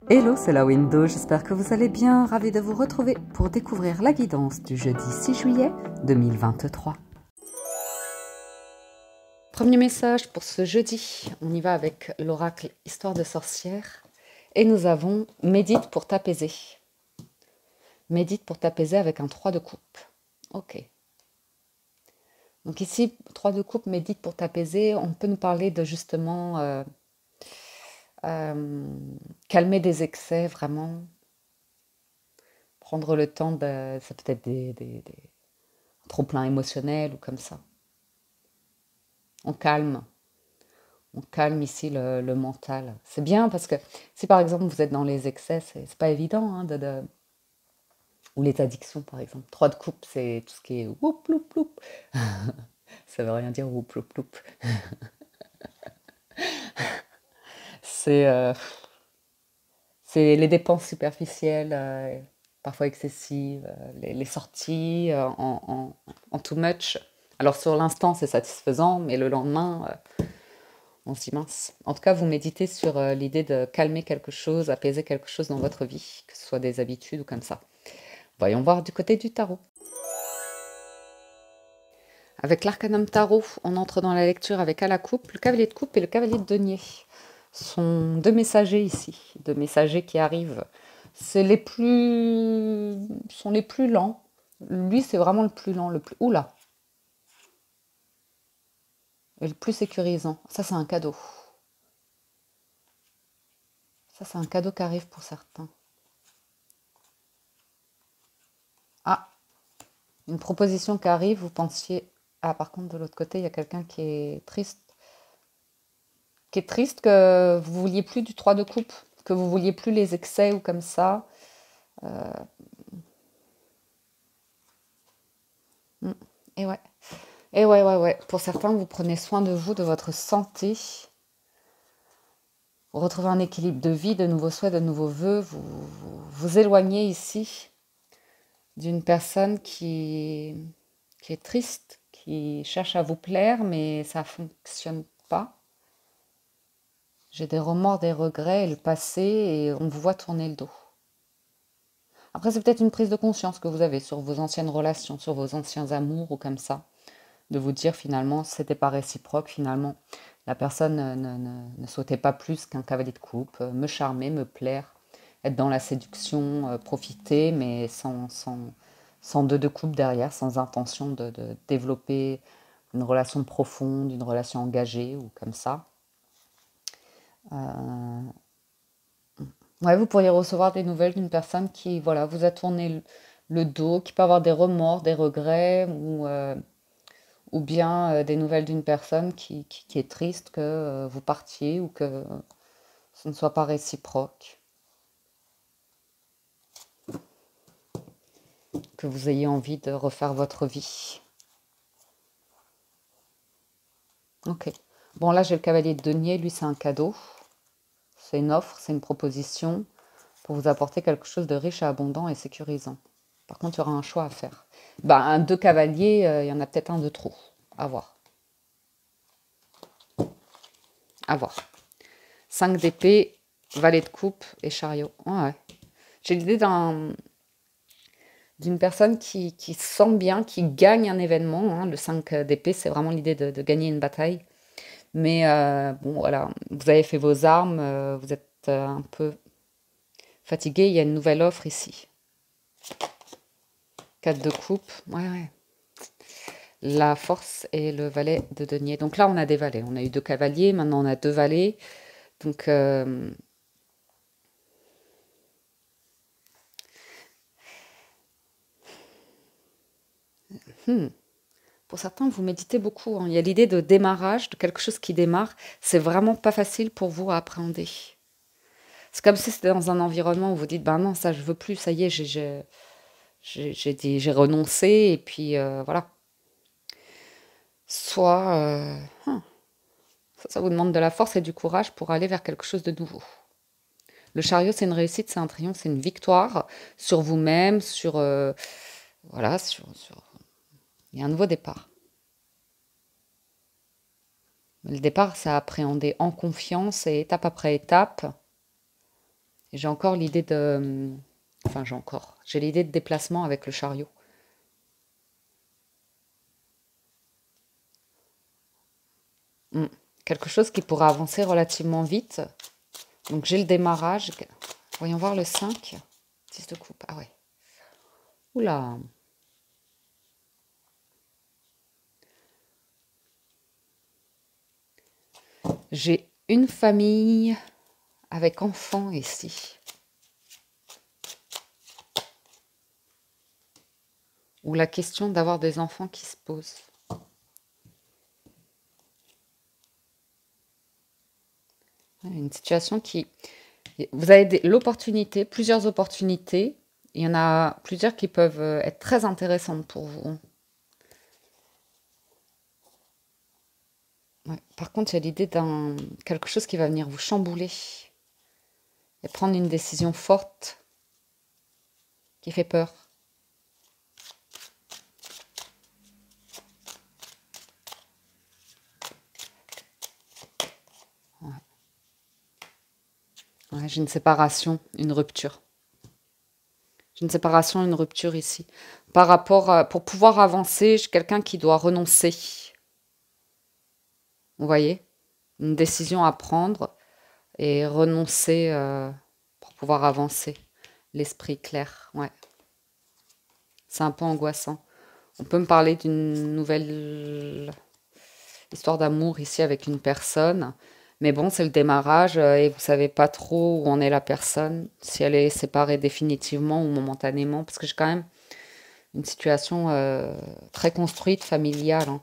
Hello, c'est la Window, j'espère que vous allez bien, ravi de vous retrouver pour découvrir la guidance du jeudi 6 juillet 2023. Premier message pour ce jeudi, on y va avec l'oracle Histoire de sorcière et nous avons médite pour t'apaiser. Médite pour t'apaiser avec un 3 de coupe. Ok. Donc ici, 3 de coupe, médite pour t'apaiser, on peut nous parler de justement calmer des excès vraiment. Prendre le temps de... Ça peut être des trop-plein émotionnel ou comme ça. On calme. On calme ici le mental. C'est bien parce que si par exemple vous êtes dans les excès, c'est pas évident. Hein, ou les addictions par exemple. 3 de coupe, c'est tout ce qui est whoop, loup, loup. Ça veut rien dire whoop, loup, loup. C'est les dépenses superficielles, parfois excessives, les sorties en too much. Alors sur l'instant c'est satisfaisant, mais le lendemain on se dit mince. En tout cas vous méditez sur l'idée de calmer quelque chose, apaiser quelque chose dans votre vie, que ce soit des habitudes ou comme ça. Voyons voir du côté du tarot. Avec l'arcanum tarot, on entre dans la lecture avec à la coupe, le cavalier de coupe et le cavalier de denier. Ce sont deux messagers ici, deux messagers qui arrivent. Sont les plus lents. Lui, c'est vraiment le plus lent, le plus... Oula! Et le plus sécurisant. Ça, c'est un cadeau. Ça, c'est un cadeau qui arrive pour certains. Ah! Une proposition qui arrive, vous pensiez... Ah, par contre, de l'autre côté, il y a quelqu'un qui est triste. Qui est triste que vous vouliez plus du 3 de coupe, que vous vouliez plus les excès ou comme ça. Et ouais. Et ouais. Pour certains, vous prenez soin de vous, de votre santé. Vous retrouvez un équilibre de vie, de nouveaux souhaits, de nouveaux vœux. Vous éloignez ici d'une personne qui est triste, qui cherche à vous plaire, mais ça ne fonctionne pas. J'ai des remords, des regrets, et le passé, et on vous voit tourner le dos. Après, c'est peut-être une prise de conscience que vous avez sur vos anciennes relations, sur vos anciens amours ou comme ça. De vous dire finalement, c'était pas réciproque, finalement. La personne ne souhaitait pas plus qu'un cavalier de coupe, me charmer, me plaire, être dans la séduction, profiter, mais sans deux de coupe derrière, sans intention de développer une relation profonde, une relation engagée ou comme ça. Ouais, vous pourriez recevoir des nouvelles d'une personne qui, voilà, vous a tourné le dos, qui peut avoir des remords, des regrets, ou bien des nouvelles d'une personne qui est triste que vous partiez ou que ce ne soit pas réciproque, que vous ayez envie de refaire votre vie. Ok. Bon, là, j'ai le cavalier de denier, lui, c'est un cadeau. C'est une offre, c'est une proposition pour vous apporter quelque chose de riche, abondant et sécurisant. Par contre, il y aura un choix à faire. Ben, deux cavaliers, il y en a peut-être un de trop. À voir. À voir. 5 d'épée, valet de coupe et chariot. Ouais. J'ai l'idée d'une personne qui se sent bien, qui gagne un événement. Hein. Le 5 d'épée, c'est vraiment l'idée de gagner une bataille. Mais bon, voilà, vous avez fait vos armes, vous êtes un peu fatigué, il y a une nouvelle offre ici. 4 de coupe, ouais. La force et le valet de denier. Donc là, on a des valets. On a eu 2 cavaliers, maintenant on a 2 valets. Donc, pour certains, vous méditez beaucoup. Hein. Il y a l'idée de démarrage, de quelque chose qui démarre. C'est vraiment pas facile pour vous à appréhender. C'est comme si c'était dans un environnement où vous dites, ben non, ça je veux plus, ça y est, j'ai renoncé, et puis voilà. Soit ça vous demande de la force et du courage pour aller vers quelque chose de nouveau. Le chariot, c'est une réussite, c'est un triomphe, c'est une victoire sur vous-même, sur voilà, il y a un nouveau départ. Le départ, c'est à appréhender en confiance et étape après étape, Et j'ai encore l'idée de... Enfin, j'ai l'idée de déplacement avec le chariot. Hmm. Quelque chose qui pourra avancer relativement vite. Donc j'ai le démarrage. Voyons voir le 5. 10 de coupe. Ah ouais. Oula. J'ai une famille avec enfants ici. Ou la question d'avoir des enfants qui se pose. Une situation qui... Vous avez l'opportunité, plusieurs opportunités. Il y en a plusieurs qui peuvent être très intéressantes pour vous. Ouais. Par contre, il y a l'idée d'un quelque chose qui va venir vous chambouler et prendre une décision forte qui fait peur. Ouais. Ouais, j'ai une séparation, une rupture. J'ai une séparation, une rupture ici. Par rapport à, pour pouvoir avancer, j'ai quelqu'un qui doit renoncer. Vous voyez? Une décision à prendre et renoncer pour pouvoir avancer. L'esprit clair, ouais. C'est un peu angoissant. On peut me parler d'une nouvelle histoire d'amour ici avec une personne. Mais bon, c'est le démarrage et vous savez pas trop où en est la personne, si elle est séparée définitivement ou momentanément, parce que j'ai quand même une situation très construite, familiale, hein.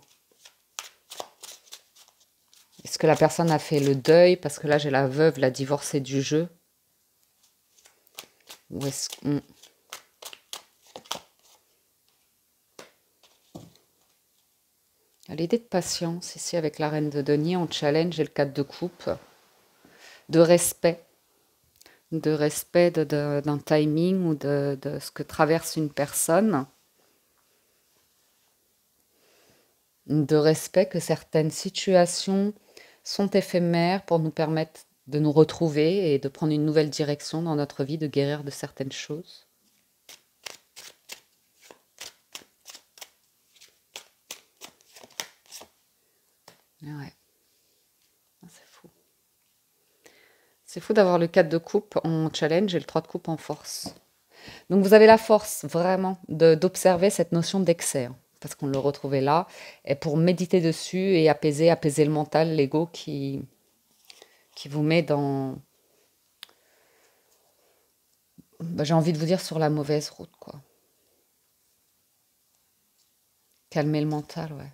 Est-ce que la personne a fait le deuil? Parce que là, j'ai la veuve, la divorcée du jeu. Ou est-ce que... L'idée de patience, ici, avec la reine de denier, on challenge et le 4 de coupe. De respect. De respect d'un timing ou de ce que traverse une personne. De respect que certaines situations sont éphémères pour nous permettre de nous retrouver et de prendre une nouvelle direction dans notre vie, de guérir de certaines choses. Ouais, c'est fou. C'est fou d'avoir le 4 de coupe en challenge et le 3 de coupe en force. Donc vous avez la force vraiment d'observer cette notion d'excès, hein, parce qu'on le retrouvait là, et pour méditer dessus et apaiser le mental, l'ego qui vous met dans, bah, j'ai envie de vous dire, sur la mauvaise route, quoi. Calmer le mental, ouais.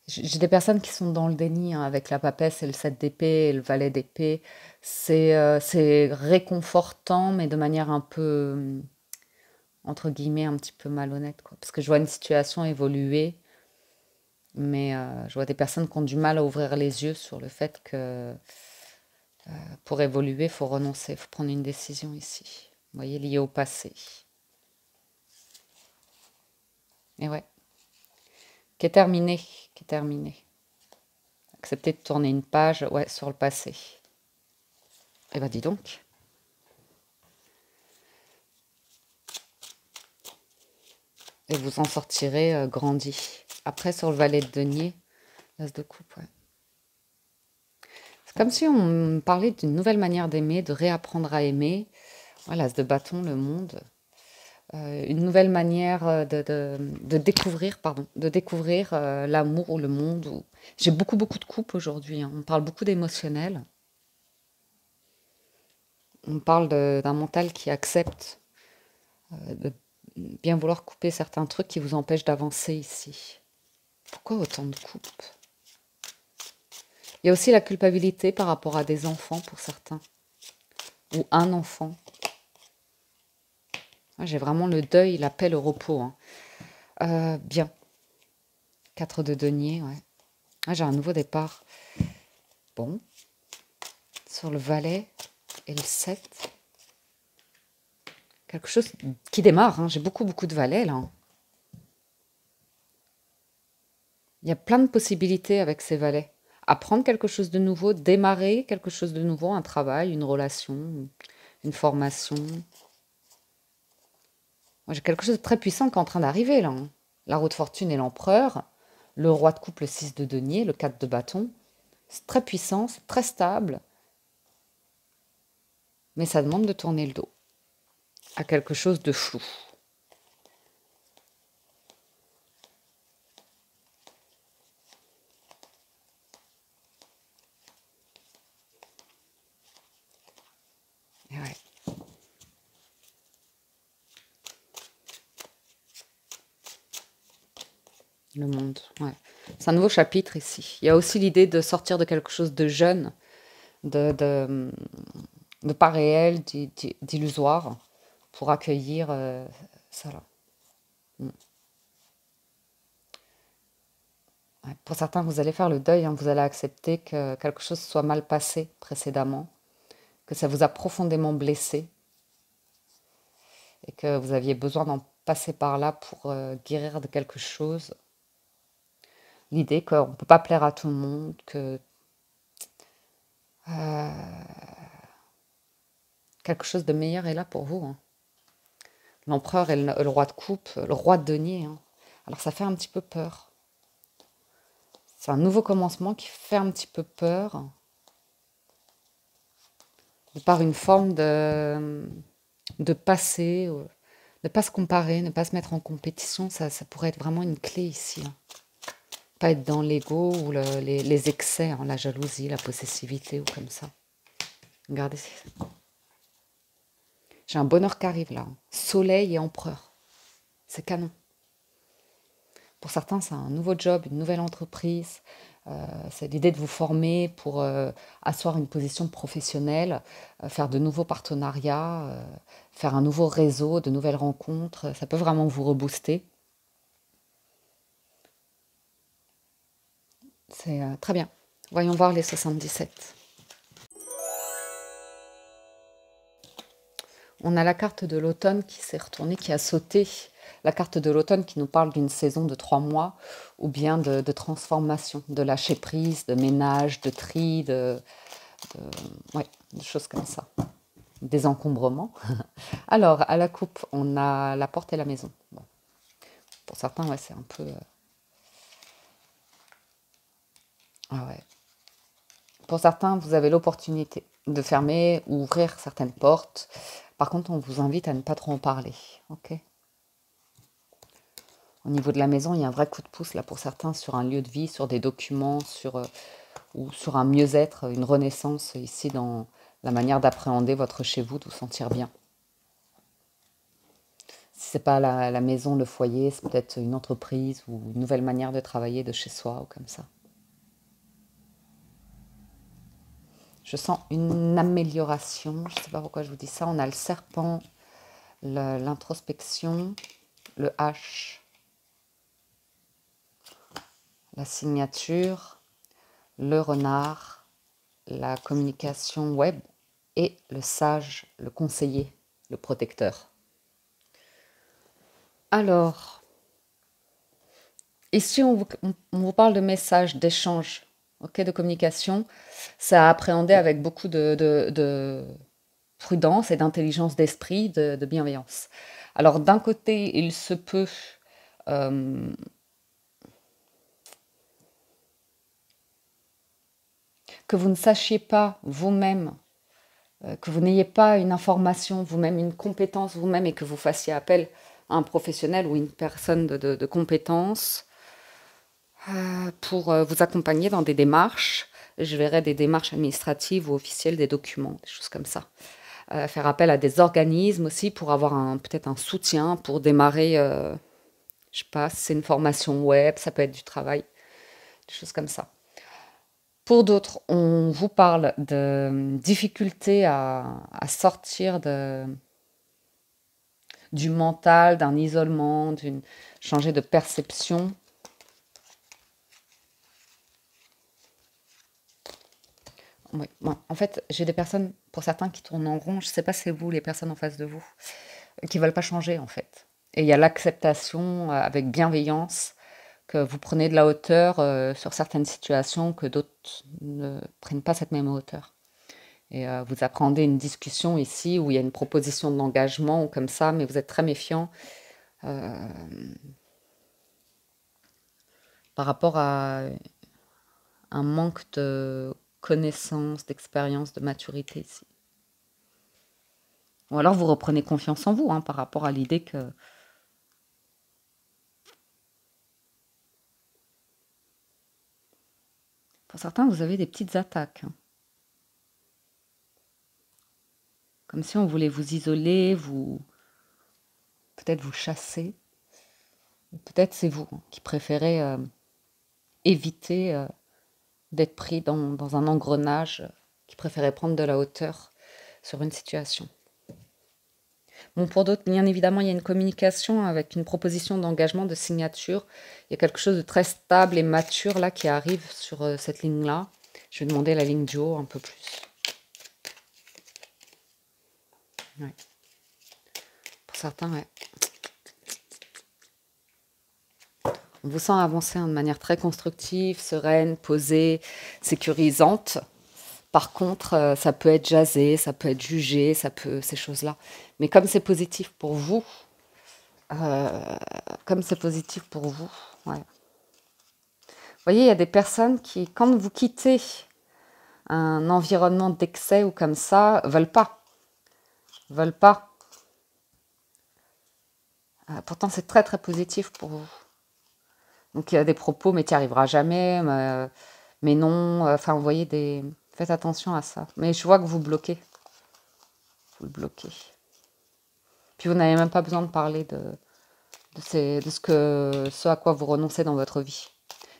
J'ai des personnes qui sont dans le déni, hein, avec la papesse et le 7 d'épée et le valet d'épée. C'est réconfortant, mais de manière un peu, entre guillemets, un petit peu malhonnête, quoi. Parce que je vois une situation évoluer, mais je vois des personnes qui ont du mal à ouvrir les yeux sur le fait que pour évoluer, il faut renoncer, il faut prendre une décision ici. Vous voyez, liée au passé. Et ouais, qui est terminé, qui est terminé. Accepter de tourner une page, ouais, sur le passé. Eh ben dis donc. Et vous en sortirez grandi. Après, sur le valet de denier, l'as de coupe, ouais. C'est comme si on me parlait d'une nouvelle manière d'aimer, de réapprendre à aimer. Voilà, l'as de bâton, le monde. Une nouvelle manière de découvrir, pardon, de découvrir l'amour ou le monde. J'ai beaucoup, beaucoup de coupes aujourd'hui, hein. On parle beaucoup d'émotionnel. On parle d'un mental qui accepte de bien vouloir couper certains trucs qui vous empêchent d'avancer ici. Pourquoi autant de coupes? Il y a aussi la culpabilité par rapport à des enfants pour certains. Ou un enfant. J'ai vraiment le deuil, l'appel au repos, hein. Bien. 4 de denier, ouais. J'ai un nouveau départ. Bon. Sur le valet et le 7. Quelque chose qui démarre, hein. J'ai beaucoup, beaucoup de valets, là. Il y a plein de possibilités avec ces valets. apprendre quelque chose de nouveau, démarrer quelque chose de nouveau, un travail, une relation, une formation. Moi, j'ai quelque chose de très puissant qui est en train d'arriver là, hein. La roue de fortune et l'empereur, le roi de coupe, le 6 de denier, le 4 de bâton. C'est très puissant, c'est très stable, mais ça demande de tourner le dos à quelque chose de flou. Et ouais. Le monde, ouais. C'est un nouveau chapitre ici. Il y a aussi l'idée de sortir de quelque chose de jeune, de pas réel, d'illusoire, pour accueillir ça là. Mm. Ouais. Pour certains, vous allez faire le deuil, hein, vous allez accepter que quelque chose soit mal passé précédemment, que ça vous a profondément blessé et que vous aviez besoin d'en passer par là pour guérir de quelque chose. L'idée qu'on ne peut pas plaire à tout le monde, que quelque chose de meilleur est là pour vous, hein. L'empereur et le roi de coupe, le roi de denier, hein. Alors ça fait un petit peu peur. C'est un nouveau commencement qui fait un petit peu peur, de par une forme de passer, ne pas se comparer, ne pas se mettre en compétition. Ça pourrait être vraiment une clé ici, hein. Pas être dans l'ego ou les excès, hein, la jalousie, la possessivité ou comme ça. Regardez, j'ai un bonheur qui arrive là, hein. Soleil et empereur. C'est canon. Pour certains, c'est un nouveau job, une nouvelle entreprise. C'est l'idée de vous former pour asseoir une position professionnelle, faire de nouveaux partenariats, faire un nouveau réseau, de nouvelles rencontres. Ça peut vraiment vous rebooster. C'est très bien. Voyons voir les 77. On a la carte de l'automne qui s'est retournée, qui a sauté. La carte de l'automne qui nous parle d'une saison de 3 mois ou bien de transformation, de lâcher prise, de ménage, de tri, ouais, de choses comme ça. Des encombrements. Alors, à la coupe, on a la porte et la maison. Bon. Pour certains, ouais, c'est un peu... Ah ouais. Pour certains, vous avez l'opportunité de fermer ou ouvrir certaines portes. Par contre, on vous invite à ne pas trop en parler. Ok. Au niveau de la maison, il y a un vrai coup de pouce là pour certains sur un lieu de vie, sur des documents, ou sur un mieux-être, une renaissance ici dans la manière d'appréhender votre chez vous, de vous sentir bien. Si c'est pas la maison, le foyer, c'est peut-être une entreprise ou une nouvelle manière de travailler de chez soi ou comme ça. Je sens une amélioration. Je ne sais pas pourquoi je vous dis ça. On a le serpent, l'introspection, le H, la signature, le renard, la communication web et le sage, le conseiller, le protecteur. Alors, ici on vous parle de messages, d'échanges, okay, de communication. C'est à appréhender avec beaucoup de prudence et d'intelligence d'esprit, de bienveillance. Alors d'un côté, il se peut que vous ne sachiez pas vous-même, que vous n'ayez pas une information vous-même, une compétence vous-même et que vous fassiez appel à un professionnel ou une personne de compétence pour vous accompagner dans des démarches. Je verrai des démarches administratives ou officielles, des documents, des choses comme ça. Faire appel à des organismes aussi pour avoir peut-être un soutien pour démarrer, je sais pas, si c'est une formation web, ça peut être du travail, des choses comme ça. Pour d'autres, on vous parle de difficultés à sortir du mental, d'un isolement, changer de perception. Oui. Bon, en fait, j'ai des personnes, pour certains, qui tournent en rond. Je ne sais pas si c'est vous, les personnes en face de vous, qui ne veulent pas changer, en fait. Et il y a l'acceptation avec bienveillance que vous prenez de la hauteur sur certaines situations que d'autres ne prennent pas cette même hauteur. Et vous appréhendez une discussion ici où il y a une proposition d'engagement ou comme ça, mais vous êtes très méfiant par rapport à un manque de connaissance, d'expérience, de maturité ici. Ou alors vous reprenez confiance en vous par rapport à l'idée que pour certains, vous avez des petites attaques. Comme si on voulait vous isoler, peut-être vous chasser. Peut-être c'est vous qui préférez éviter d'être pris dans un engrenage, qui préférez prendre de la hauteur sur une situation. Bon, pour d'autres, bien évidemment, il y a une communication avec une proposition d'engagement, de signature. Il y a quelque chose de très stable et mature là qui arrive sur cette ligne-là. Je vais demander la ligne du haut un peu plus. Ouais. Pour certains, ouais. On vous sent avancer de manière très constructive, sereine, posée, sécurisante. Par contre, ça peut être jasé, ça peut être jugé, ces choses-là. Mais comme c'est positif pour vous, ouais. Vous voyez, il y a des personnes qui, quand vous quittez un environnement d'excès ou comme ça, veulent pas. Pourtant, c'est très très positif pour vous. Donc il y a des propos, mais tu n'y arriveras jamais, mais non. Enfin, vous voyez, faites attention à ça. Mais je vois que vous bloquez. Vous le bloquez. Puis vous n'avez même pas besoin de parler de ce à quoi vous renoncez dans votre vie.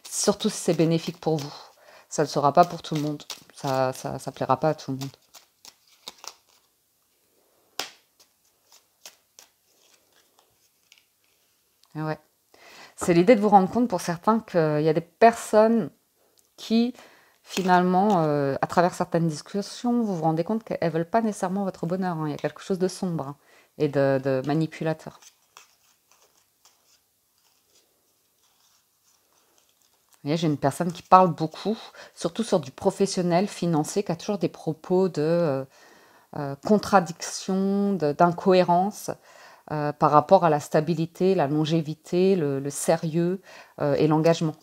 Surtout si c'est bénéfique pour vous. Ça ne le sera pas pour tout le monde. Ça plaira pas à tout le monde. Et ouais. C'est l'idée de vous rendre compte pour certains qu'il y a des personnes qui, finalement, à travers certaines discussions, vous vous rendez compte qu'elles ne veulent pas nécessairement votre bonheur. Il y a quelque chose de sombre et de manipulateur. Vous voyez, j'ai une personne qui parle beaucoup, surtout sur du professionnel, financier, qui a toujours des propos de contradiction, d'incohérence par rapport à la stabilité, la longévité, le sérieux et l'engagement.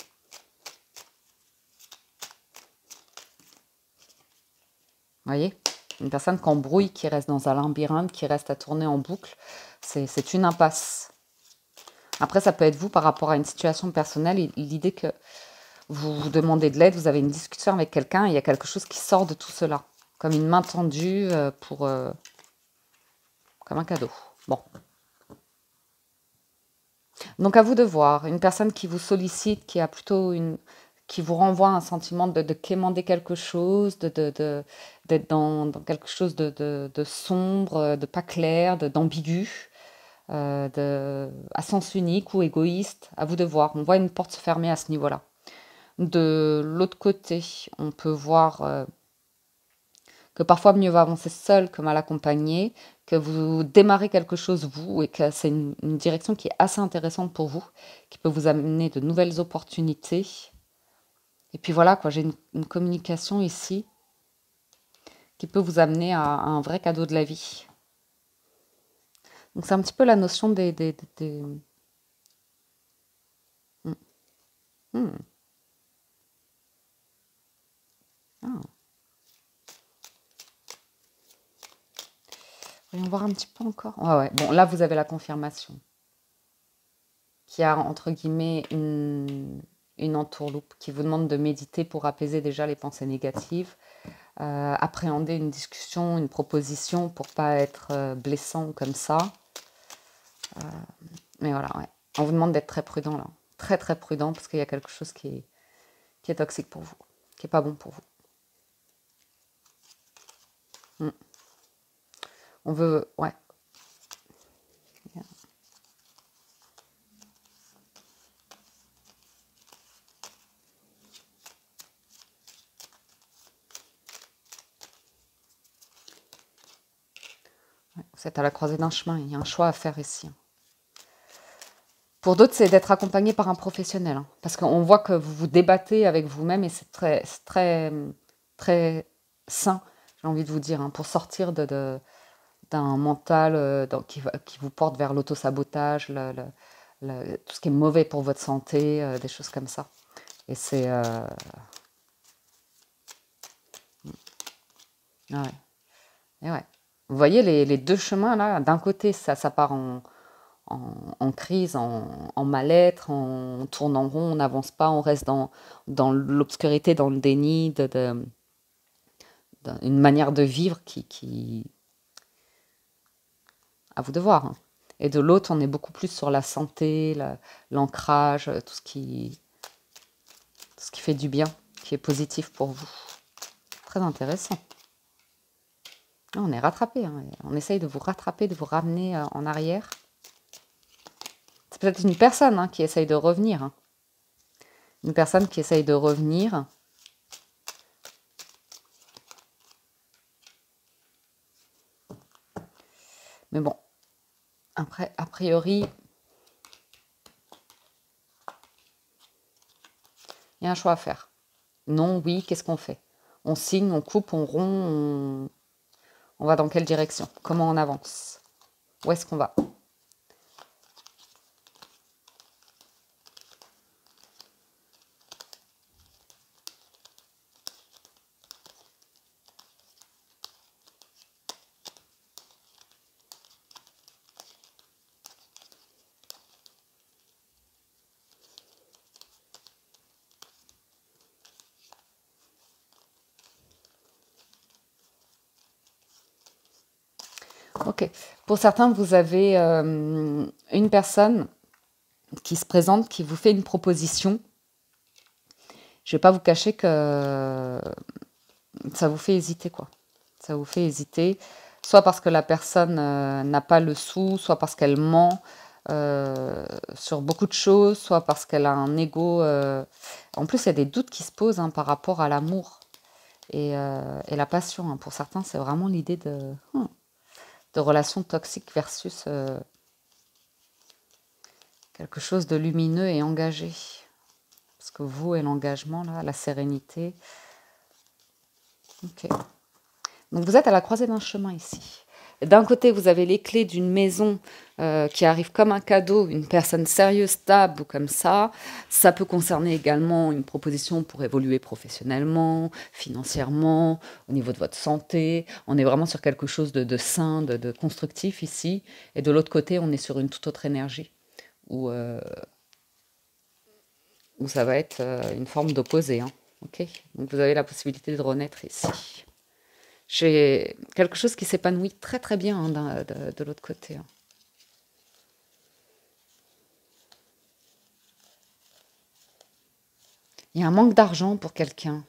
Vous voyez, une personne qui embrouille, qui reste dans un labyrinthe, qui reste à tourner en boucle, c'est une impasse. Après, ça peut être vous par rapport à une situation personnelle, l'idée que vous demandez de l'aide, vous avez une discussion avec quelqu'un, et il y a quelque chose qui sort de tout cela, comme une main tendue comme un cadeau. Bon. Donc à vous de voir, une personne qui vous sollicite, qui a plutôt qui vous renvoie un sentiment de quémander quelque chose, d'être quelque chose de sombre, de pas clair, d'ambigu, à sens unique ou égoïste. À vous de voir. On voit une porte se fermer à ce niveau-là. De l'autre côté, on peut voir que parfois mieux va avancer seul que mal accompagné, que vous démarrez quelque chose vous et que c'est une direction qui est assez intéressante pour vous, qui peut vous amener de nouvelles opportunités. Et puis voilà, quoi, j'ai une communication ici qui peut vous amener à un vrai cadeau de la vie. Donc c'est un petit peu la notion des... Hmm. Hmm. Ah. Voyons voir un petit peu encore. Ouais, ouais. Bon, là, vous avez la confirmation. Qui a, entre guillemets, une entourloupe qui vous demande de méditer pour apaiser déjà les pensées négatives, appréhender une discussion, une proposition pour pas être blessant comme ça. Mais voilà, ouais. On vous demande d'être très prudent là. Très très prudent parce qu'il y a quelque chose qui est toxique pour vous, qui est pas bon pour vous. On veut, ouais. Vous êtes à la croisée d'un chemin, il y a un choix à faire ici. Pour d'autres, c'est d'être accompagné par un professionnel, hein, parce qu'on voit que vous vous débattez avec vous-même et c'est très, très sain, j'ai envie de vous dire, hein, pour sortir d'un mental qui vous porte vers l'autosabotage, tout ce qui est mauvais pour votre santé, des choses comme ça. Et c'est... ah ouais, et ouais. Vous voyez les deux chemins là, d'un côté ça part en crise, en mal-être, on tourne en rond, on n'avance pas, on reste dans l'obscurité, dans le déni, une manière de vivre à vous de voir, hein. Et de l'autre, on est beaucoup plus sur la santé, l'ancrage, tout ce qui fait du bien, qui est positif pour vous. Très intéressant. Ah, on est rattrapé, hein. On essaye de vous rattraper, de vous ramener en arrière. C'est peut-être une personne, hein, qui essaye de revenir, hein. Une personne qui essaye de revenir. Mais bon, après, a priori, il y a un choix à faire. Non, oui, qu'est-ce qu'on fait? On signe, on coupe, on rompt, on va dans quelle direction? Comment on avance? Où est-ce qu'on va? Ok. Pour certains, vous avez une personne qui se présente, qui vous fait une proposition. Je ne vais pas vous cacher que ça vous fait hésiter, quoi. Ça vous fait hésiter, soit parce que la personne n'a pas le sou, soit parce qu'elle ment sur beaucoup de choses, soit parce qu'elle a un ego. En plus, il y a des doutes qui se posent, hein, par rapport à l'amour et la passion, hein. Pour certains, c'est vraiment l'idée de relations toxiques versus quelque chose de lumineux et engagé. Parce que vous et l'engagement, là, la sérénité. Ok. Donc vous êtes à la croisée d'un chemin ici. D'un côté, vous avez les clés d'une maison qui arrive comme un cadeau, une personne sérieuse, stable ou comme ça. Ça peut concerner également une proposition pour évoluer professionnellement, financièrement, au niveau de votre santé. On est vraiment sur quelque chose de sain, de constructif ici. Et de l'autre côté, on est sur une toute autre énergie où, où ça va être une forme d'opposé, hein. Ok. Donc vous avez la possibilité de renaître ici. J'ai quelque chose qui s'épanouit très très bien, hein, de l'autre côté, hein. Il y a un manque d'argent pour quelqu'un.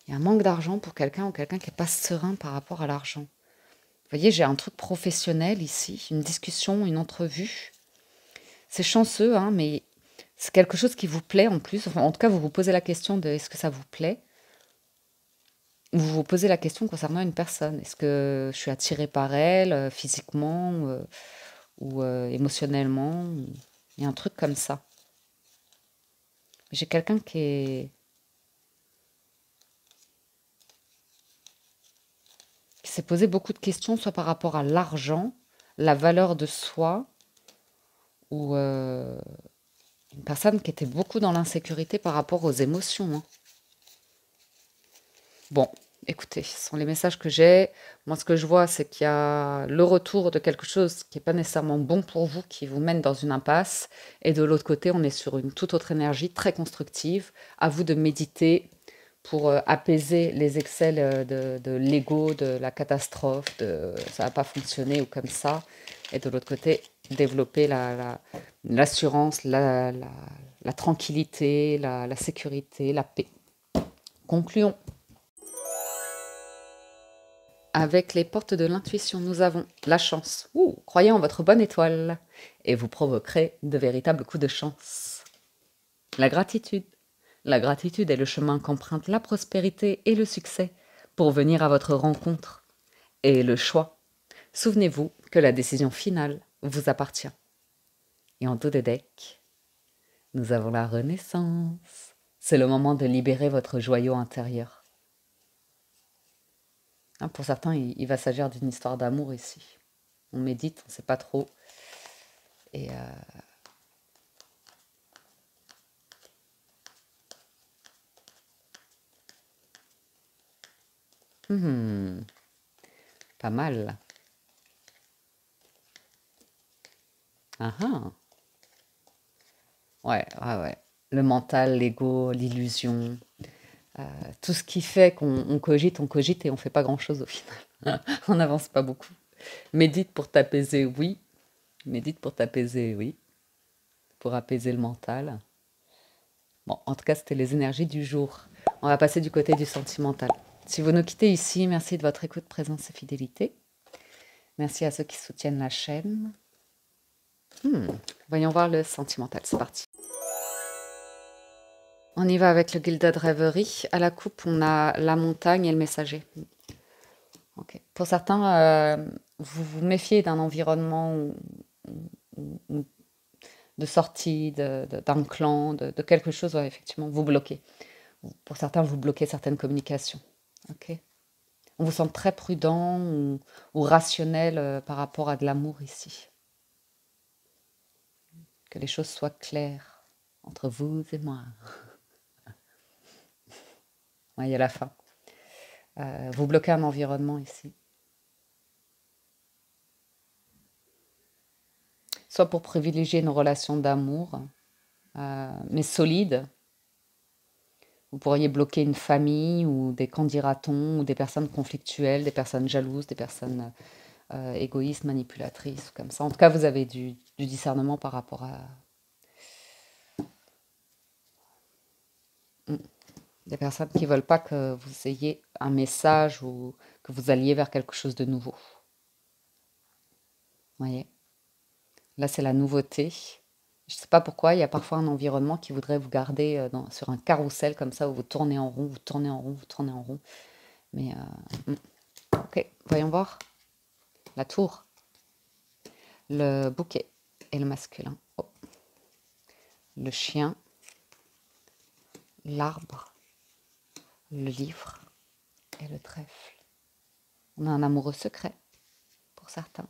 Il y a un manque d'argent pour quelqu'un ou quelqu'un qui n'est pas serein par rapport à l'argent. Vous voyez, j'ai un truc professionnel ici, une discussion, une entrevue. C'est chanceux, hein, mais c'est quelque chose qui vous plaît en plus. Enfin, en tout cas, vous vous posez la question de est-ce que ça vous plaît? Vous vous posez la question concernant une personne. Est-ce que je suis attirée par elle, physiquement ou émotionnellement? Il y a un truc comme ça. J'ai quelqu'un qui s'est posé beaucoup de questions, soit par rapport à l'argent, la valeur de soi, ou une personne qui était beaucoup dans l'insécurité par rapport aux émotions, hein. Bon, écoutez, ce sont les messages que j'ai. Moi, ce que je vois, c'est qu'il y a le retour de quelque chose qui n'est pas nécessairement bon pour vous, qui vous mène dans une impasse. Et de l'autre côté, on est sur une toute autre énergie très constructive. À vous de méditer pour apaiser les excès de l'ego, de la catastrophe, de ça va pas fonctionner ou comme ça. Et de l'autre côté, développer l'assurance, la tranquillité, la sécurité, la paix. Concluons. Avec les portes de l'intuition, nous avons la chance. Croyez en votre bonne étoile et vous provoquerez de véritables coups de chance. La gratitude. La gratitude est le chemin qu'emprunte la prospérité et le succès pour venir à votre rencontre. Et le choix. Souvenez-vous que la décision finale vous appartient. Et en dos de deck, nous avons la renaissance. C'est le moment de libérer votre joyau intérieur. Hein, pour certains, il va s'agir d'une histoire d'amour ici. On médite, on ne sait pas trop. Et pas mal. Ah ah. Ouais, ouais, ouais. Le mental, l'ego, l'illusion, tout ce qui fait qu'on cogite et on fait pas grand-chose au final. On n'avance pas beaucoup. Médite pour t'apaiser, oui. Médite pour t'apaiser, oui. Pour apaiser le mental. Bon, en tout cas, c'était les énergies du jour. On va passer du côté du sentimental. Si vous nous quittez ici, merci de votre écoute, présence et fidélité. Merci à ceux qui soutiennent la chaîne. Voyons voir le sentimental, c'est parti. On y va avec le Gilded Reverie. À la coupe, on a la montagne et le messager. Okay. Pour certains, vous vous méfiez d'un environnement de sortie, d'un clan, de quelque chose, ouais, effectivement, vous bloquez. Pour certains, vous bloquez certaines communications. Okay. On vous sent très prudent ou rationnel par rapport à de l'amour ici. Que les choses soient claires entre vous et moi. Ouais, il y a la fin. Vous bloquez un environnement ici. Soit pour privilégier une relation d'amour, mais solide. Vous pourriez bloquer une famille ou des candidatons ou des personnes conflictuelles, des personnes jalouses, des personnes égoïstes, manipulatrices, comme ça. En tout cas, vous avez du discernement par rapport à des personnes qui ne veulent pas que vous ayez un message ou que vous alliez vers quelque chose de nouveau. Vous voyez ? Là, c'est la nouveauté. Je ne sais pas pourquoi, il y a parfois un environnement qui voudrait vous garder sur un carrousel comme ça, où vous tournez en rond, vous tournez en rond, vous tournez en rond. Mais, ok, voyons voir. La tour. Le bouquet et le masculin. Oh. Le chien. L'arbre. Le livre. Et le trèfle. On a un amoureux secret, pour certains.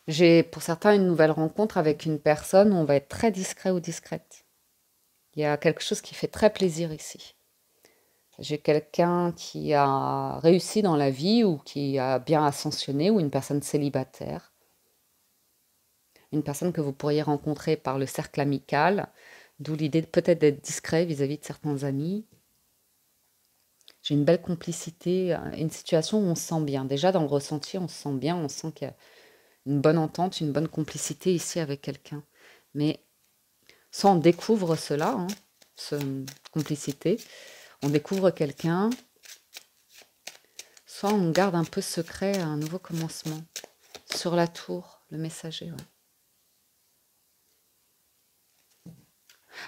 J'ai pour certains une nouvelle rencontre avec une personne où on va être très discret ou discrète. Il y a quelque chose qui fait très plaisir ici. J'ai quelqu'un qui a réussi dans la vie ou qui a bien ascensionné ou une personne célibataire. Une personne que vous pourriez rencontrer par le cercle amical, d'où l'idée peut-être d'être discret vis-à-vis de certains amis. J'ai une belle complicité, une situation où on se sent bien. Déjà dans le ressenti, on se sent bien, on sent qu'il y a une bonne entente, une bonne complicité ici avec quelqu'un. Mais soit on découvre cela, hein, cette complicité, on découvre quelqu'un, soit on garde un peu secret un nouveau commencement. Sur la tour, le messager, ouais.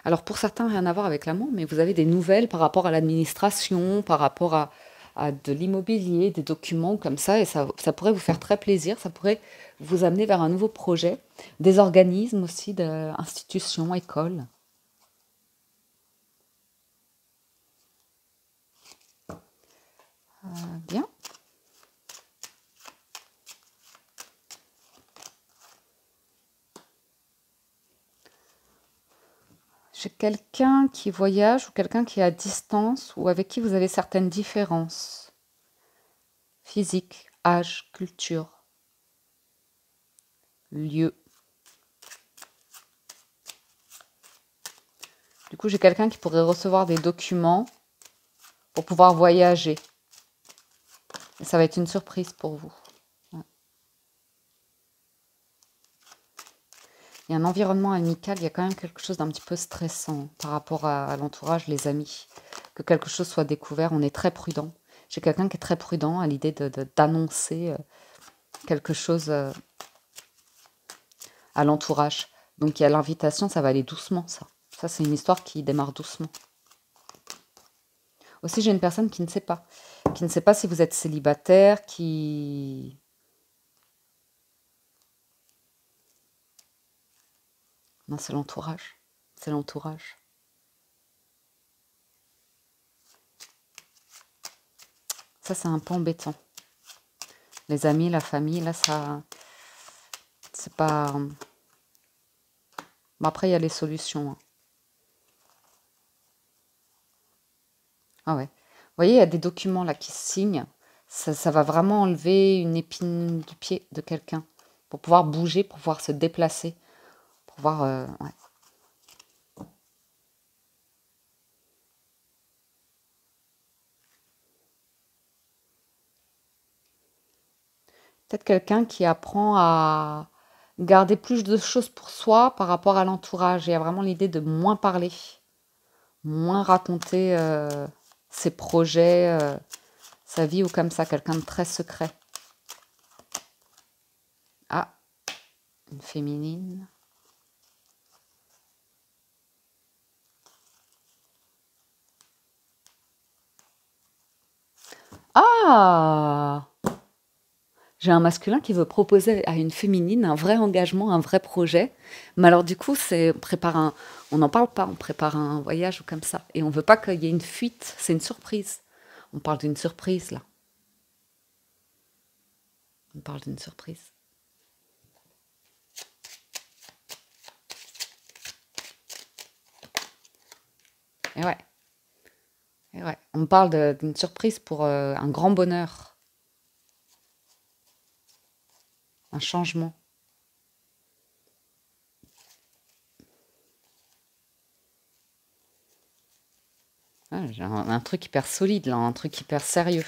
Alors pour certains, rien à voir avec l'amour, mais vous avez des nouvelles par rapport à l'administration, par rapport à de l'immobilier, des documents comme ça, et ça pourrait vous faire très plaisir, ça pourrait vous amener vers un nouveau projet, des organismes aussi, d'institutions, écoles. Bien. J'ai quelqu'un qui voyage ou quelqu'un qui est à distance ou avec qui vous avez certaines différences physiques, âge, culture, lieu. Du coup, j'ai quelqu'un qui pourrait recevoir des documents pour pouvoir voyager. Et ça va être une surprise pour vous. Ouais. Il y a un environnement amical, il y a quand même quelque chose d'un petit peu stressant par rapport à l'entourage, les amis. Que quelque chose soit découvert, on est très prudent. J'ai quelqu'un qui est très prudent à l'idée d'annoncer quelque chose à l'entourage. Donc il y a l'invitation, ça va aller doucement, ça. Ça, c'est une histoire qui démarre doucement. Aussi, j'ai une personne qui ne sait pas. Qui ne sait pas si vous êtes célibataire, qui... Non, c'est l'entourage. C'est l'entourage. Ça, c'est un peu embêtant. Les amis, la famille, là, ça... C'est pas... Bon, après, il y a les solutions. Hein. Ah ouais. Vous voyez, il y a des documents là qui se signent. Ça va vraiment enlever une épine du pied de quelqu'un. Pour pouvoir bouger, pour pouvoir se déplacer. Pour pouvoir... ouais. Peut-être quelqu'un qui apprend à garder plus de choses pour soi par rapport à l'entourage. Il y a vraiment l'idée de moins parler, moins raconter ses projets, sa vie ou comme ça, quelqu'un de très secret. Ah, une féminine. Ah! J'ai un masculin qui veut proposer à une féminine un vrai engagement, un vrai projet. Mais alors du coup, on n'en parle pas, on prépare un voyage ou comme ça. Et on veut pas qu'il y ait une fuite, c'est une surprise. On parle d'une surprise là. On parle d'une surprise. Et ouais, et ouais. On parle d'une surprise pour un grand bonheur, un changement. Ah, j'ai un truc hyper solide là, un truc hyper sérieux.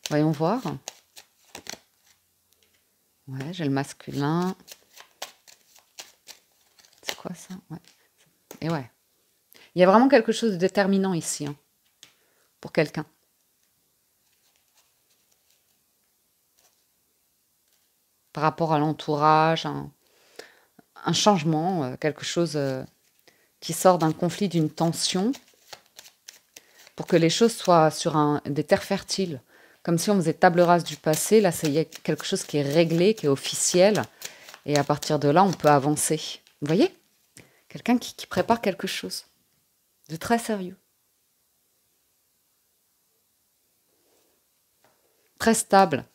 Voyons voir. Ouais, j'ai le masculin. C'est quoi ça? Ouais. Et ouais. Il y a vraiment quelque chose de déterminant ici, hein, pour quelqu'un. Par rapport à l'entourage, un changement, quelque chose qui sort d'un conflit, d'une tension, pour que les choses soient sur des terres fertiles. Comme si on faisait table rase du passé, là, il y a quelque chose qui est réglé, qui est officiel, et à partir de là, on peut avancer. Vous voyez? Quelqu'un qui prépare quelque chose de très sérieux, très stable,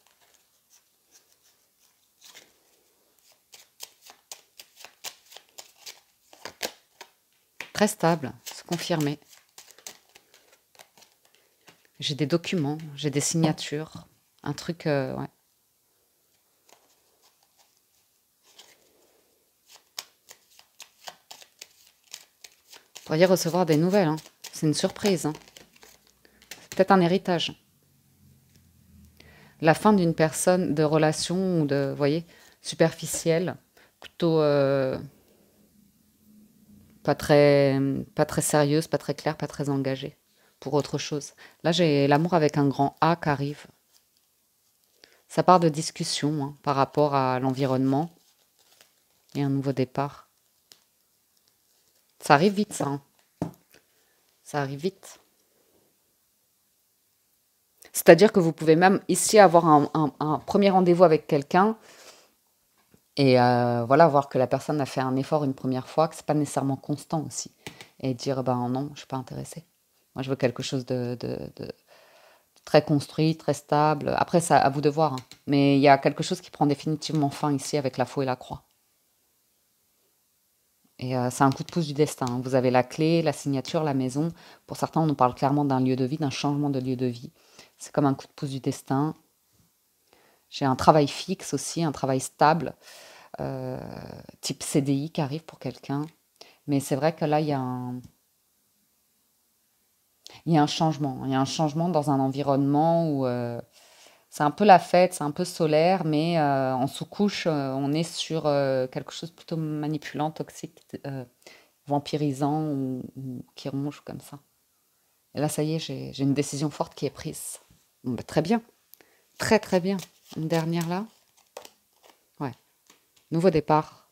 très stable, c'est confirmé. J'ai des documents, j'ai des signatures, un truc, ouais. Vous pourriez recevoir des nouvelles, hein. C'est une surprise, hein. C'est peut-être un héritage. La fin d'une personne, de relation ou de, vous voyez, superficielle, plutôt pas très sérieuse, pas très claire, pas très engagée pour autre chose. Là, j'ai l'amour avec un grand A qui arrive. Ça part de discussion hein, par rapport à l'environnement et un nouveau départ. Ça arrive vite, ça. Hein. Ça arrive vite. C'est-à-dire que vous pouvez même ici avoir un premier rendez-vous avec quelqu'un et voilà, voir que la personne a fait un effort une première fois, que c'est pas nécessairement constant aussi. Et dire, ben non, je suis pas intéressée. Moi, je veux quelque chose de très construit, très stable. Après, c'est à vous de voir. Hein. Mais il y a quelque chose qui prend définitivement fin ici avec la faux et la croix. Et c'est un coup de pouce du destin. Hein. Vous avez la clé, la signature, la maison. Pour certains, on nous parle clairement d'un lieu de vie, d'un changement de lieu de vie. C'est comme un coup de pouce du destin. J'ai un travail fixe aussi, un travail stable, euh, type CDI qui arrive pour quelqu'un. Mais c'est vrai que là, il y a un changement. Il y a un changement dans un environnement où c'est un peu la fête, c'est un peu solaire, mais en sous-couche, on est sur quelque chose plutôt manipulant, toxique, vampirisant ou qui ronge comme ça. Et là, ça y est, j'ai une décision forte qui est prise. Bon, bah, très bien. Très, très bien. Une dernière là. Ouais. Nouveau départ.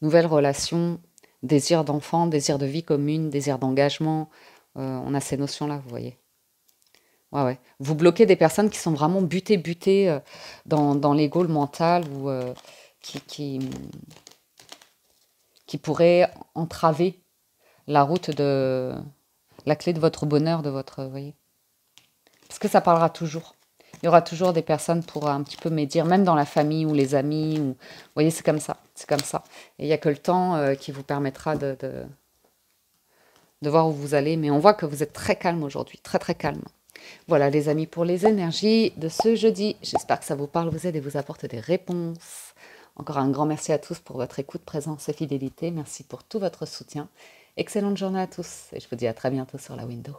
Nouvelle relation. désir d'enfant, désir de vie commune, désir d'engagement. On a ces notions-là, vous voyez. Ouais, ouais. Vous bloquez des personnes qui sont vraiment butées dans l'ego, le mental, ou qui, qui, qui pourraient entraver la route de la clé de votre bonheur, de votre, vous voyez. Parce que ça parlera toujours. Il y aura toujours des personnes pour un petit peu médire, même dans la famille ou les amis. Ou, vous voyez, c'est comme ça. C'est comme ça. Et il n'y a que le temps qui vous permettra de voir où vous allez. Mais on voit que vous êtes très calme aujourd'hui. Très, très calme. Voilà, les amis, pour les énergies de ce jeudi. J'espère que ça vous parle, vous aide et vous apporte des réponses. Encore un grand merci à tous pour votre écoute, présence et fidélité. Merci pour tout votre soutien. Excellente journée à tous et je vous dis à très bientôt sur la window.